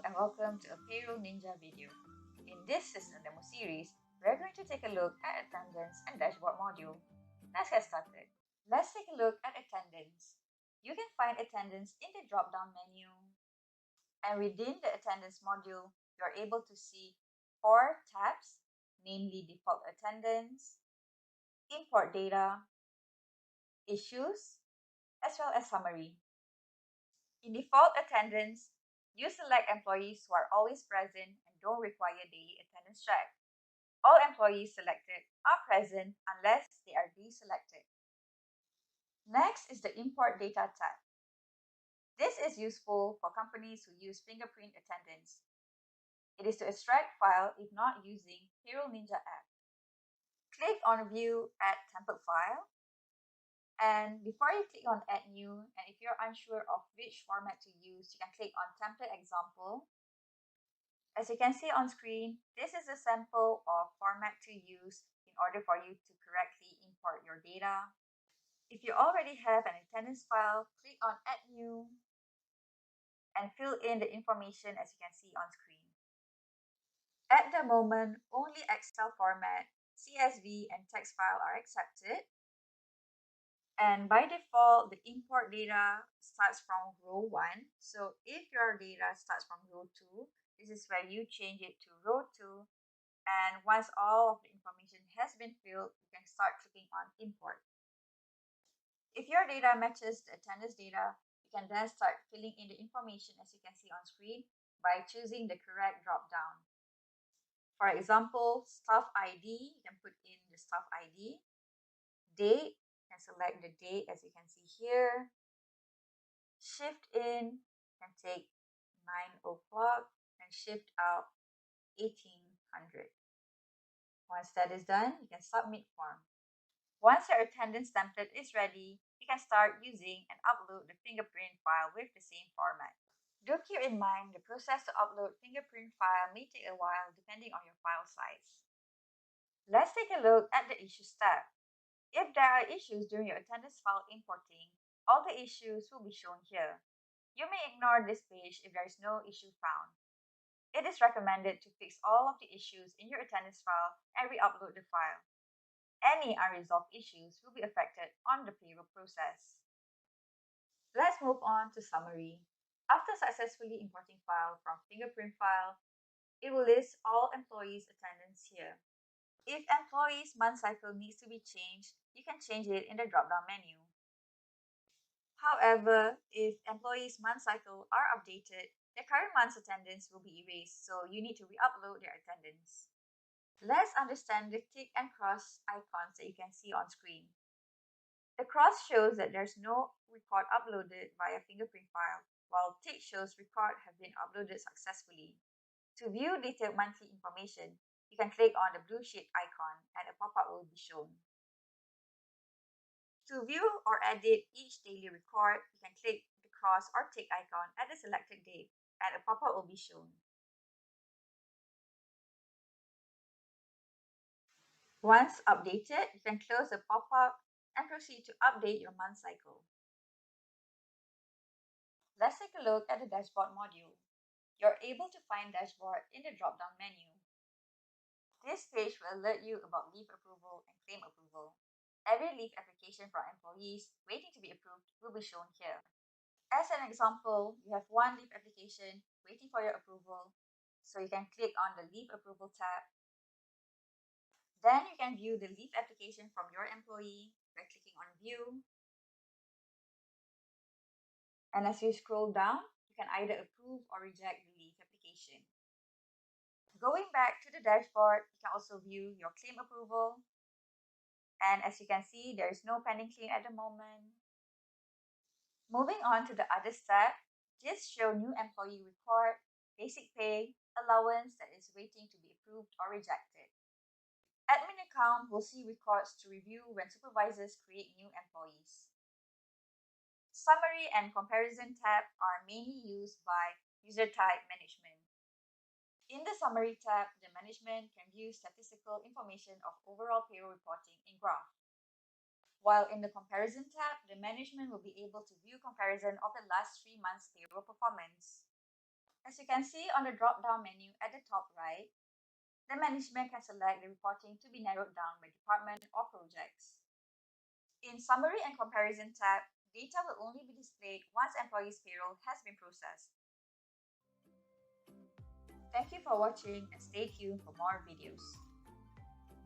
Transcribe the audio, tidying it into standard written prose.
and welcome to a PayrollNinja video. In this system demo series, we're going to take a look at attendance and dashboard module. Let's get started. Let's take a look at attendance. You can find attendance in the drop-down menu, and within the attendance module, you're able to see 4 tabs, namely default attendance, import data, issues, as well as summary. In default attendance, you select employees who are always present and don't require daily attendance check. All employees selected are present unless they are deselected. Next is the Import Data tab. This is useful for companies who use fingerprint attendance. It is to extract file if not using PayrollNinja app. Click on View Add Template File. And before you click on Add New, and if you're unsure of which format to use, you can click on Template Example. As you can see on screen, this is a sample of format to use in order for you to correctly import your data. If you already have an attendance file, click on Add New and fill in the information as you can see on screen. At the moment, only Excel format, CSV, and text file are accepted. And by default, the import data starts from row 1. So if your data starts from row 2, this is where you change it to row 2. And once all of the information has been filled, you can start clicking on import. If your data matches the attendance data, you can then start filling in the information as you can see on screen by choosing the correct drop-down. For example, staff ID, you can put in the staff ID. Date, you can select the date as you can see here. Shift in can take 9 o'clock and shift out 1800. Once that is done, you can submit form. Once your attendance template is ready, you can start using and upload the fingerprint file with the same format. Do keep in mind the process to upload fingerprint file may take a while depending on your file size. Let's take a look at the Issues tab. If there are issues during your attendance file importing, all the issues will be shown here. You may ignore this page if there is no issue found. It is recommended to fix all of the issues in your attendance file and re-upload the file. Any unresolved issues will be affected on the payroll process. Let's move on to summary. After successfully importing file from fingerprint file, it will list all employees' attendance here. If employees' month cycle needs to be changed, you can change it in the drop-down menu. However, if employees' month cycle are updated, the current month's attendance will be erased, so you need to re-upload their attendance. Let's understand the tick and cross icons that you can see on screen. The cross shows that there's no record uploaded via fingerprint file, while tick shows record have been uploaded successfully. To view detailed monthly information, you can click on the blue sheet icon and a pop-up will be shown. To view or edit each daily record, you can click the cross or tick icon at the selected date and a pop-up will be shown. Once updated, you can close the pop-up and proceed to update your month cycle. Let's take a look at the dashboard module. You're able to find dashboard in the drop-down menu. This page will alert you about leave approval and claim approval. Every leave application from employees waiting to be approved will be shown here. As an example, you have one leave application waiting for your approval, so you can click on the Leave Approval tab. Then you can view the leave application from your employee by clicking on View. And as you scroll down, you can either approve or reject the leave application. Going back to the dashboard, you can also view your claim approval. And as you can see, there is no pending claim at the moment. Moving on to the Others tab, just show new employee record, basic pay, allowance that is waiting to be approved or rejected. Admin account will see records to review when supervisors create new employees. Summary and comparison tab are mainly used by user type management. In the Summary tab, the management can view statistical information of overall payroll reporting in graph. While in the Comparison tab, the management will be able to view comparison of the last 3 months' payroll performance. As you can see on the drop-down menu at the top right, the management can select the reporting to be narrowed down by department or projects. In Summary and Comparison tab, data will only be displayed once employees' payroll has been processed. Thank you for watching and stay tuned for more videos.